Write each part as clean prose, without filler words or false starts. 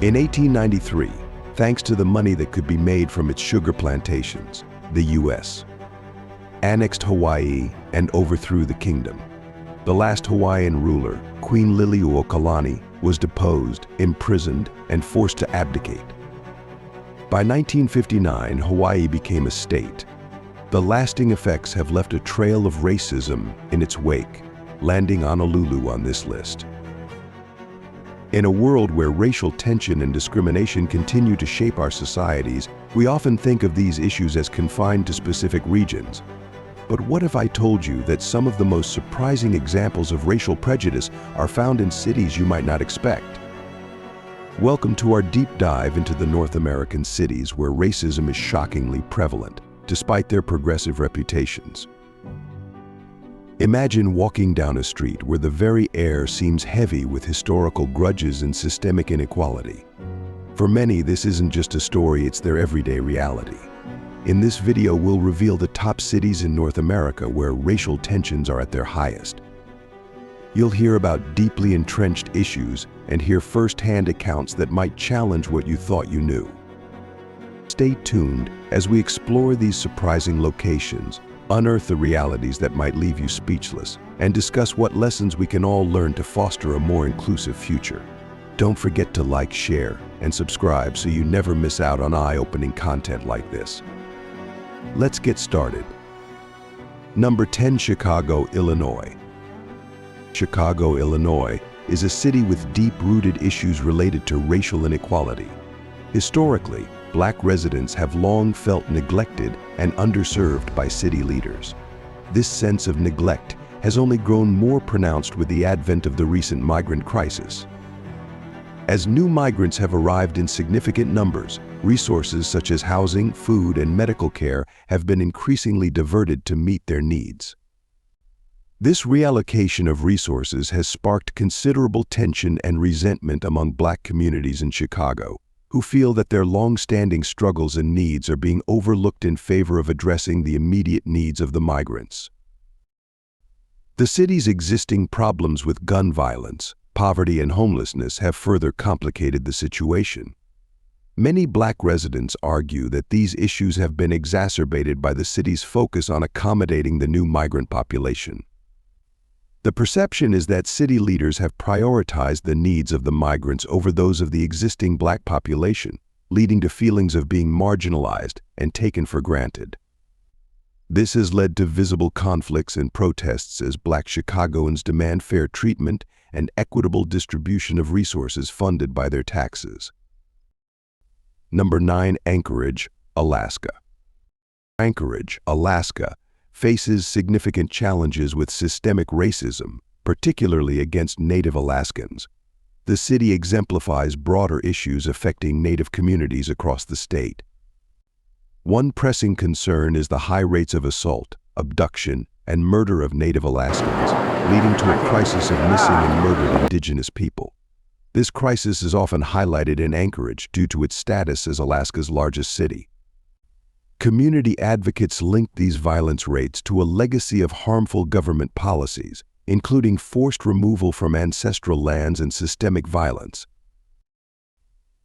In 1893, thanks to the money that could be made from its sugar plantations, the U.S. annexed Hawaii and overthrew the kingdom. The last Hawaiian ruler, Queen Liliuokalani, was deposed, imprisoned, and forced to abdicate. By 1959, Hawaii became a state. The lasting effects have left a trail of racism in its wake, landing Honolulu on this list. In a world where racial tension and discrimination continue to shape our societies, we often think of these issues as confined to specific regions. But what if I told you that some of the most surprising examples of racial prejudice are found in cities you might not expect? Welcome to our deep dive into the North American cities where racism is shockingly prevalent, despite their progressive reputations. Imagine walking down a street where the very air seems heavy with historical grudges and systemic inequality. For many, this isn't just a story, it's their everyday reality. In this video, we'll reveal the top cities in North America where racial tensions are at their highest. You'll hear about deeply entrenched issues and hear first-hand accounts that might challenge what you thought you knew. Stay tuned as we explore these surprising locations, unearth the realities that might leave you speechless, and discuss what lessons we can all learn to foster a more inclusive future. Don't forget to like, share, and subscribe so you never miss out on eye-opening content like this. Let's get started. Number 10, Chicago, Illinois. Chicago, Illinois is a city with deep-rooted issues related to racial inequality. Historically, Black residents have long felt neglected and underserved by city leaders. This sense of neglect has only grown more pronounced with the advent of the recent migrant crisis. As new migrants have arrived in significant numbers, resources such as housing, food, and medical care have been increasingly diverted to meet their needs. This reallocation of resources has sparked considerable tension and resentment among Black communities in Chicago, who feel that their long-standing struggles and needs are being overlooked in favor of addressing the immediate needs of the migrants. The city's existing problems with gun violence, poverty, and homelessness have further complicated the situation. Many Black residents argue that these issues have been exacerbated by the city's focus on accommodating the new migrant population. The perception is that city leaders have prioritized the needs of the migrants over those of the existing Black population, leading to feelings of being marginalized and taken for granted. This has led to visible conflicts and protests as Black Chicagoans demand fair treatment and equitable distribution of resources funded by their taxes. Number 9, Anchorage, Alaska. Anchorage, Alaska, faces significant challenges with systemic racism, particularly against Native Alaskans. The city exemplifies broader issues affecting Native communities across the state. One pressing concern is the high rates of assault, abduction, and murder of Native Alaskans, leading to a crisis of missing and murdered Indigenous people. This crisis is often highlighted in Anchorage due to its status as Alaska's largest city. Community advocates link these violence rates to a legacy of harmful government policies, including forced removal from ancestral lands and systemic violence.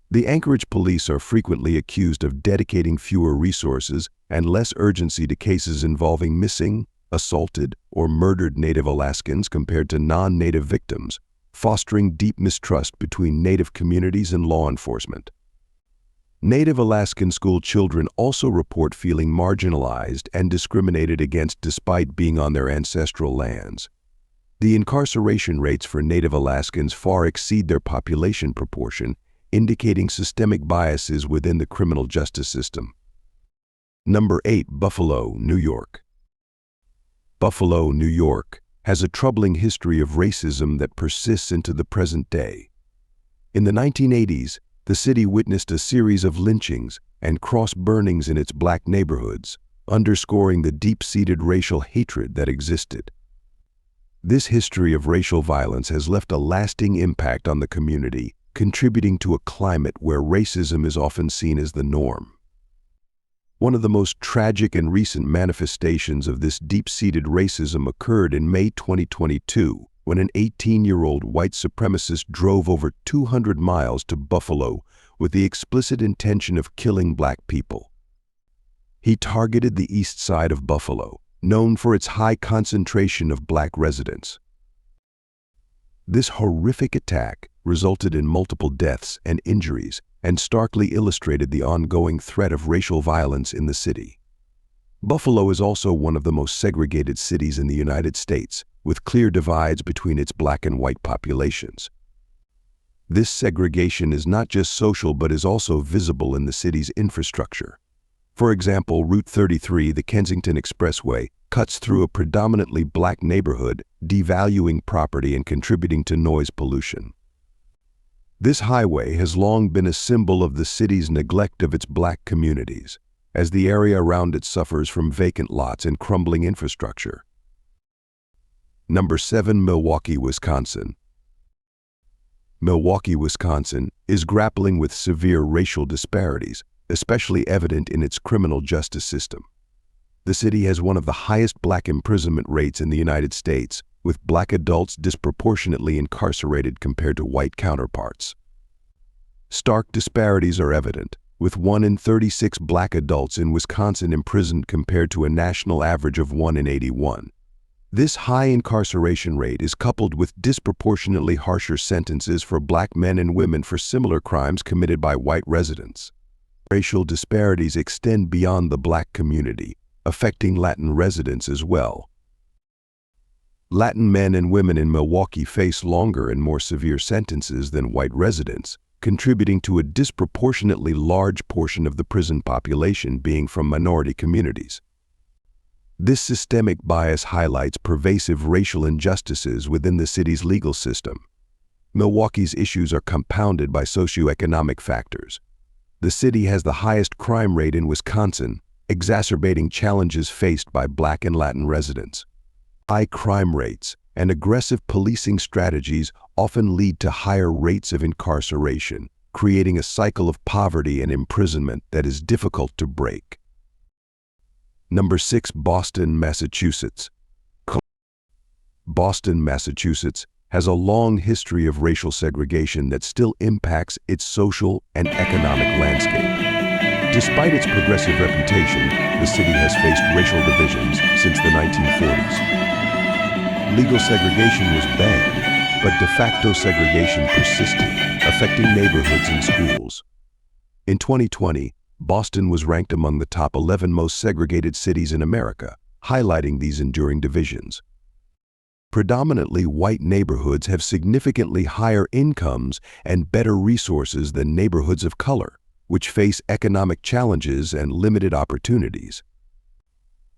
The Anchorage police are frequently accused of dedicating fewer resources and less urgency to cases involving missing, assaulted, or murdered Native Alaskans compared to non-Native victims, fostering deep mistrust between Native communities and law enforcement. Native Alaskan school children also report feeling marginalized and discriminated against despite being on their ancestral lands. The incarceration rates for Native Alaskans far exceed their population proportion, indicating systemic biases within the criminal justice system. Number 8, Buffalo, New York. Buffalo, New York, has a troubling history of racism that persists into the present day. In the 1980s, the city witnessed a series of lynchings and cross-burnings in its Black neighborhoods, underscoring the deep-seated racial hatred that existed. This history of racial violence has left a lasting impact on the community, contributing to a climate where racism is often seen as the norm. One of the most tragic and recent manifestations of this deep-seated racism occurred in May 2022, when an 18-year-old white supremacist drove over 200 miles to Buffalo with the explicit intention of killing black people. He targeted the east side of Buffalo, known for its high concentration of black residents. This horrific attack resulted in multiple deaths and injuries and starkly illustrated the ongoing threat of racial violence in the city. Buffalo is also one of the most segregated cities in the United States, with clear divides between its black and white populations. This segregation is not just social but is also visible in the city's infrastructure. For example, Route 33, the Kensington Expressway, cuts through a predominantly black neighborhood, devaluing property and contributing to noise pollution. This highway has long been a symbol of the city's neglect of its black communities, as the area around it suffers from vacant lots and crumbling infrastructure. Number 7. Milwaukee, Wisconsin. Milwaukee, Wisconsin is grappling with severe racial disparities, especially evident in its criminal justice system. The city has one of the highest black imprisonment rates in the United States, with black adults disproportionately incarcerated compared to white counterparts. Stark disparities are evident, with 1 in 36 black adults in Wisconsin imprisoned compared to a national average of 1 in 81. This high incarceration rate is coupled with disproportionately harsher sentences for black men and women for similar crimes committed by white residents. Racial disparities extend beyond the black community, affecting Latin residents as well. Latin men and women in Milwaukee face longer and more severe sentences than white residents, contributing to a disproportionately large portion of the prison population being from minority communities. This systemic bias highlights pervasive racial injustices within the city's legal system. Milwaukee's issues are compounded by socioeconomic factors. The city has the highest crime rate in Wisconsin, exacerbating challenges faced by black and Latin residents. High crime rates and aggressive policing strategies often lead to higher rates of incarceration, creating a cycle of poverty and imprisonment that is difficult to break. Number 6. Boston, Massachusetts. Boston, Massachusetts has a long history of racial segregation that still impacts its social and economic landscape. Despite its progressive reputation, the city has faced racial divisions since the 1940s. Legal segregation was banned, but de facto segregation persisted, affecting neighborhoods and schools. In 2020, Boston was ranked among the top 11 most segregated cities in America, highlighting these enduring divisions. Predominantly white neighborhoods have significantly higher incomes and better resources than neighborhoods of color, which face economic challenges and limited opportunities.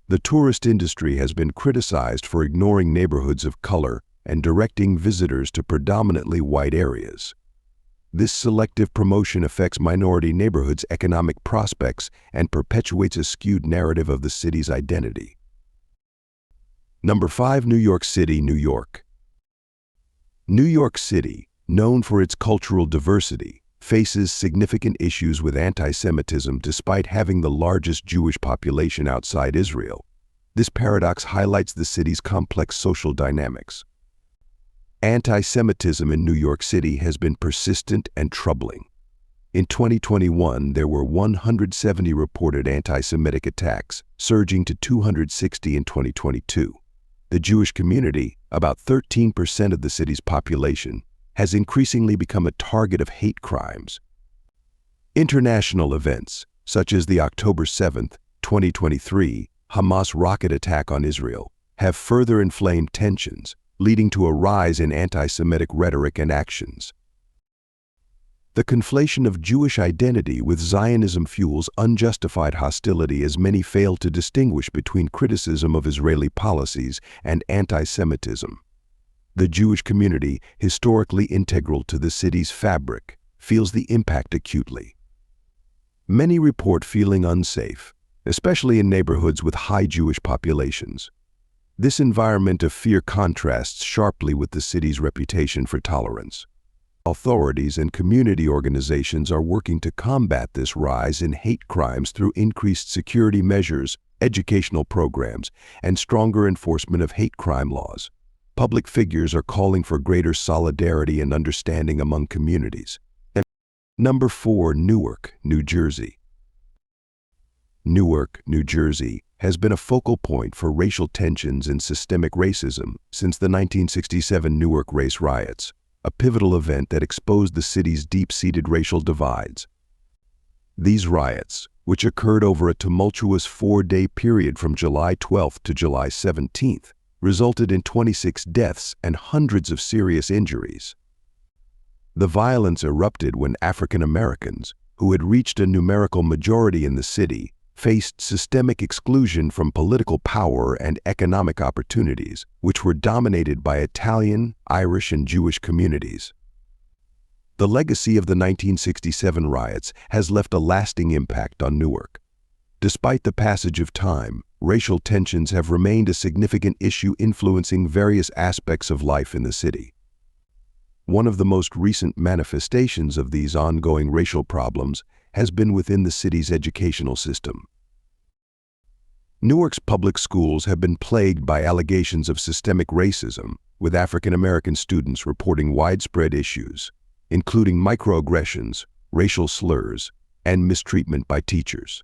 The tourist industry has been criticized for ignoring neighborhoods of color and directing visitors to predominantly white areas. This selective promotion affects minority neighborhoods' economic prospects and perpetuates a skewed narrative of the city's identity. Number 5. New York City, New York. New York City, known for its cultural diversity, faces significant issues with anti-Semitism despite having the largest Jewish population outside Israel. This paradox highlights the city's complex social dynamics. Anti-Semitism in New York City has been persistent and troubling. In 2021, there were 170 reported anti-Semitic attacks, surging to 260 in 2022. The Jewish community, about 13% of the city's population, has increasingly become a target of hate crimes. International events, such as the October 7, 2023, Hamas rocket attack on Israel, have further inflamed tensions, leading to a rise in anti-Semitic rhetoric and actions. The conflation of Jewish identity with Zionism fuels unjustified hostility as many fail to distinguish between criticism of Israeli policies and anti-Semitism. The Jewish community, historically integral to the city's fabric, feels the impact acutely. Many report feeling unsafe, especially in neighborhoods with high Jewish populations. This environment of fear contrasts sharply with the city's reputation for tolerance. Authorities and community organizations are working to combat this rise in hate crimes through increased security measures, educational programs, and stronger enforcement of hate crime laws. public figures are calling for greater solidarity and understanding among communities. Number 4, Newark, New Jersey. Newark, New Jersey, has been a focal point for racial tensions and systemic racism since the 1967 Newark race riots, a pivotal event that exposed the city's deep-seated racial divides. These riots, which occurred over a tumultuous 4-day period from July 12th to July 17th, resulted in 26 deaths and hundreds of serious injuries. The violence erupted when African Americans, who had reached a numerical majority in the city, faced systemic exclusion from political power and economic opportunities, which were dominated by Italian, Irish, and Jewish communities. The legacy of the 1967 riots has left a lasting impact on Newark. Despite the passage of time, racial tensions have remained a significant issue influencing various aspects of life in the city. One of the most recent manifestations of these ongoing racial problems has been within the city's educational system. Newark's public schools have been plagued by allegations of systemic racism, with African American students reporting widespread issues, including microaggressions, racial slurs, and mistreatment by teachers.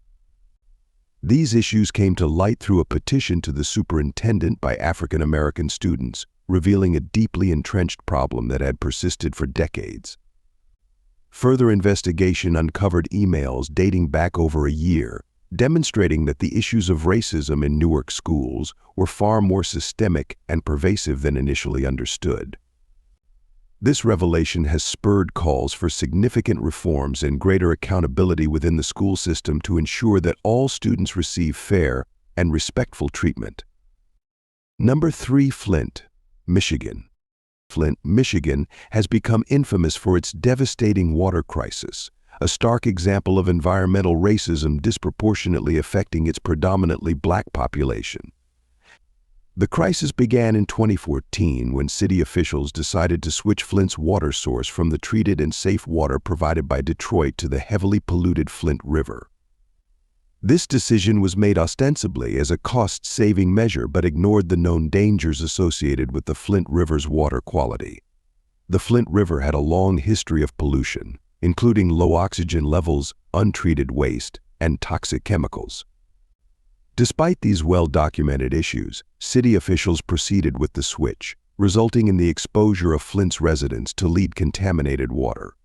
These issues came to light through a petition to the superintendent by African American students, revealing a deeply entrenched problem that had persisted for decades. Further investigation uncovered emails dating back over a year, demonstrating that the issues of racism in Newark schools were far more systemic and pervasive than initially understood. This revelation has spurred calls for significant reforms and greater accountability within the school system to ensure that all students receive fair and respectful treatment. Number 3, Flint, Michigan. Flint, Michigan has become infamous for its devastating water crisis, a stark example of environmental racism disproportionately affecting its predominantly Black population. The crisis began in 2014 when city officials decided to switch Flint's water source from the treated and safe water provided by Detroit to the heavily polluted Flint River. This decision was made ostensibly as a cost-saving measure but ignored the known dangers associated with the Flint River's water quality. The Flint River had a long history of pollution, including low oxygen levels, untreated waste, and toxic chemicals. Despite these well-documented issues, city officials proceeded with the switch, resulting in the exposure of Flint's residents to lead-contaminated water.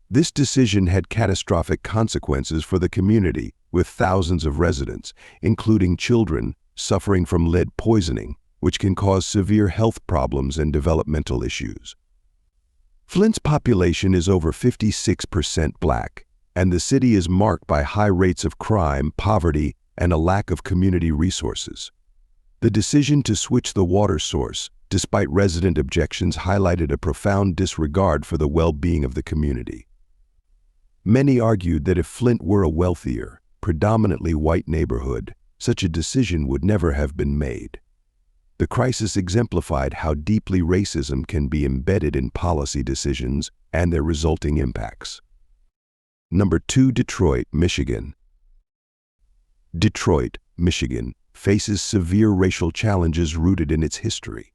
This decision had catastrophic consequences for the community, with thousands of residents, including children, suffering from lead poisoning, which can cause severe health problems and developmental issues. Flint's population is over 56% Black, and the city is marked by high rates of crime, poverty, and a lack of community resources. The decision to switch the water source, despite resident objections, highlighted a profound disregard for the well-being of the community. Many argued that if Flint were a wealthier, predominantly white neighborhood, such a decision would never have been made. The crisis exemplified how deeply racism can be embedded in policy decisions and their resulting impacts. Number 2, Detroit, Michigan. Detroit, Michigan, faces severe racial challenges rooted in its history.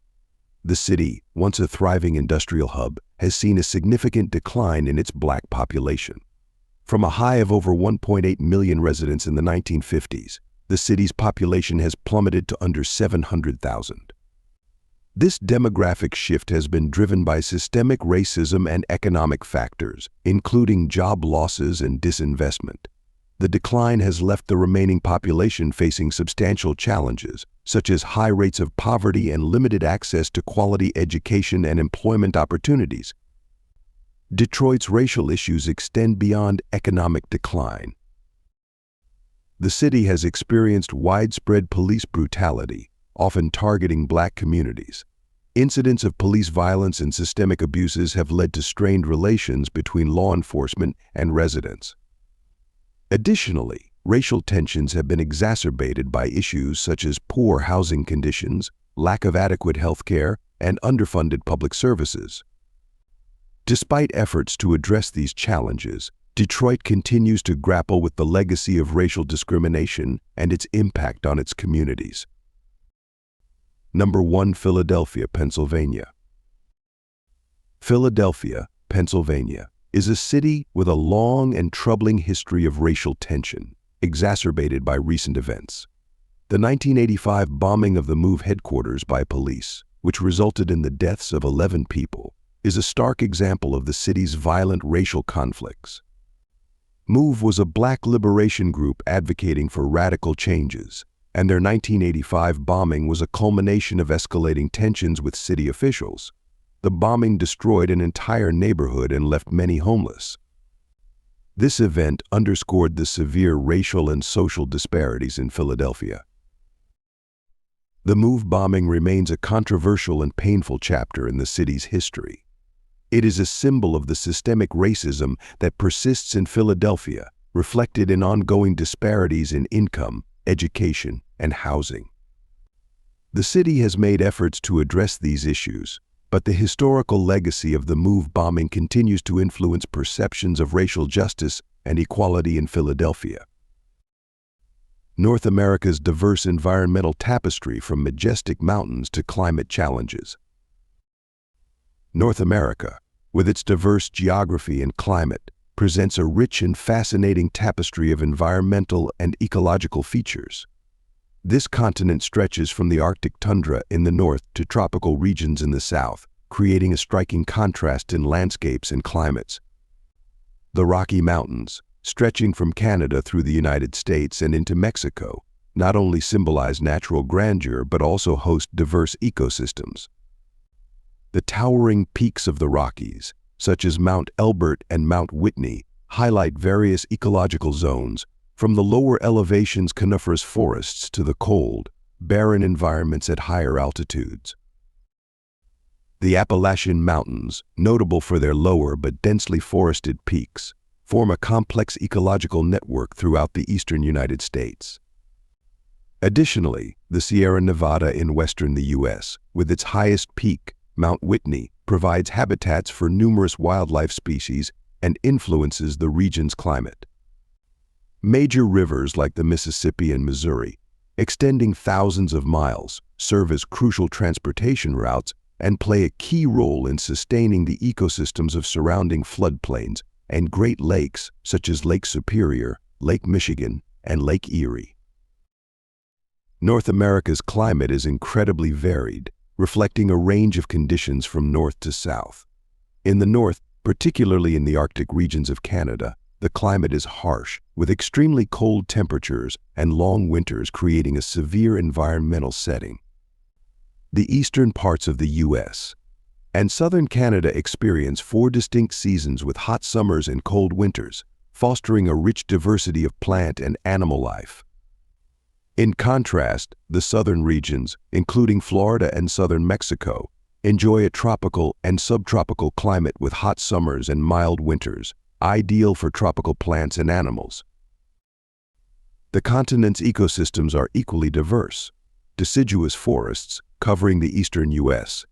The city, once a thriving industrial hub, has seen a significant decline in its Black population. From a high of over 1.8 million residents in the 1950s, the city's population has plummeted to under 700,000. This demographic shift has been driven by systemic racism and economic factors, including job losses and disinvestment. The decline has left the remaining population facing substantial challenges, such as high rates of poverty and limited access to quality education and employment opportunities. Detroit's racial issues extend beyond economic decline. The city has experienced widespread police brutality, often targeting Black communities. Incidents of police violence and systemic abuses have led to strained relations between law enforcement and residents. Additionally, racial tensions have been exacerbated by issues such as poor housing conditions, lack of adequate health care, and underfunded public services. Despite efforts to address these challenges, Detroit continues to grapple with the legacy of racial discrimination and its impact on its communities. Number 1. Philadelphia, Pennsylvania. Philadelphia, Pennsylvania, is a city with a long and troubling history of racial tension, exacerbated by recent events. The 1985 bombing of the MOVE headquarters by police, which resulted in the deaths of 11 people, is a stark example of the city's violent racial conflicts. MOVE was a black liberation group advocating for radical changes, and their 1985 bombing was a culmination of escalating tensions with city officials. The bombing destroyed an entire neighborhood and left many homeless. This event underscored the severe racial and social disparities in Philadelphia. The MOVE bombing remains a controversial and painful chapter in the city's history. It is a symbol of the systemic racism that persists in Philadelphia, reflected in ongoing disparities in income, education, and housing. The city has made efforts to address these issues, but the historical legacy of the MOVE bombing continues to influence perceptions of racial justice and equality in Philadelphia. North America's diverse environmental tapestry, from majestic mountains to climate challenges. North America, with its diverse geography and climate, presents a rich and fascinating tapestry of environmental and ecological features. This continent stretches from the Arctic tundra in the north to tropical regions in the south, creating a striking contrast in landscapes and climates. The Rocky Mountains, stretching from Canada through the United States and into Mexico, not only symbolize natural grandeur but also host diverse ecosystems. The towering peaks of the Rockies, such as Mount Elbert and Mount Whitney, highlight various ecological zones, from the lower elevations' coniferous forests to the cold, barren environments at higher altitudes. The Appalachian Mountains, notable for their lower but densely forested peaks, form a complex ecological network throughout the eastern United States. Additionally, the Sierra Nevada in western the U.S., with its highest peak, Mount Whitney, provides habitats for numerous wildlife species and influences the region's climate. Major rivers like the Mississippi and Missouri, extending thousands of miles, serve as crucial transportation routes and play a key role in sustaining the ecosystems of surrounding floodplains and Great Lakes such as Lake Superior, Lake Michigan, and Lake Erie. North America's climate is incredibly varied, reflecting a range of conditions from north to south. In the north, particularly in the Arctic regions of Canada, the climate is harsh, with extremely cold temperatures and long winters creating a severe environmental setting. The eastern parts of the U.S. and southern Canada experience 4 distinct seasons with hot summers and cold winters, fostering a rich diversity of plant and animal life. In contrast, the southern regions, including Florida and southern Mexico, enjoy a tropical and subtropical climate with hot summers and mild winters, ideal for tropical plants and animals. The continent's ecosystems are equally diverse. Deciduous forests, covering the eastern U.S.,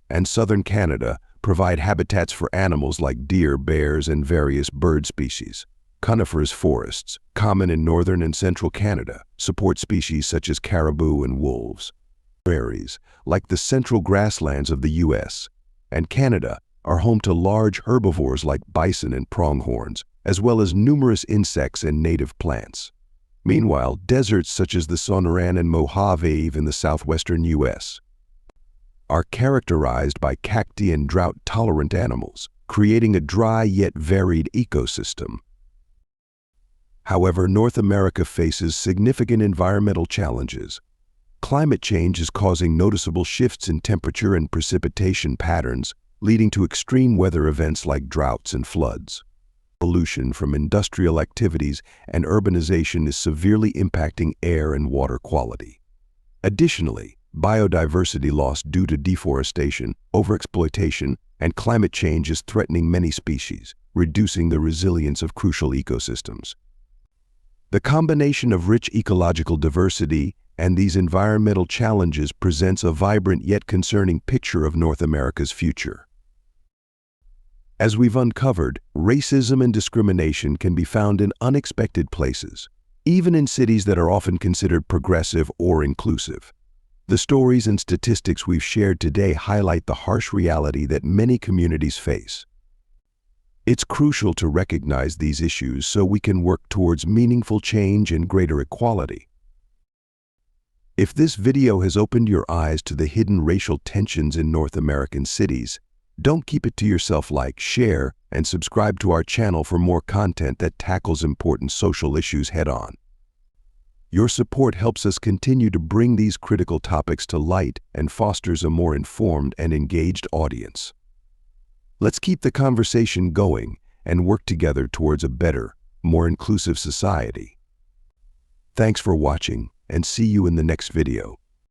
and southern Canada provide habitats for animals like deer, bears, and various bird species. Coniferous forests, common in northern and central Canada, support species such as caribou and wolves. Prairies, like the central grasslands of the U.S. and Canada, are home to large herbivores like bison and pronghorns, as well as numerous insects and native plants. Meanwhile, deserts such as the Sonoran and Mojave in the southwestern U.S. are characterized by cacti and drought-tolerant animals, creating a dry yet varied ecosystem. However, North America faces significant environmental challenges. Climate change is causing noticeable shifts in temperature and precipitation patterns, leading to extreme weather events like droughts and floods. Pollution from industrial activities and urbanization is severely impacting air and water quality. Additionally, biodiversity loss due to deforestation, overexploitation, and climate change is threatening many species, reducing the resilience of crucial ecosystems. The combination of rich ecological diversity and these environmental challenges presents a vibrant yet concerning picture of North America's future. As we've uncovered, racism and discrimination can be found in unexpected places, even in cities that are often considered progressive or inclusive. The stories and statistics we've shared today highlight the harsh reality that many communities face. It's crucial to recognize these issues so we can work towards meaningful change and greater equality. If this video has opened your eyes to the hidden racial tensions in North American cities, don't keep it to yourself. Like, share, and subscribe to our channel for more content that tackles important social issues head-on. Your support helps us continue to bring these critical topics to light and fosters a more informed and engaged audience. Let's keep the conversation going and work together towards a better, more inclusive society. Thanks for watching, and see you in the next video.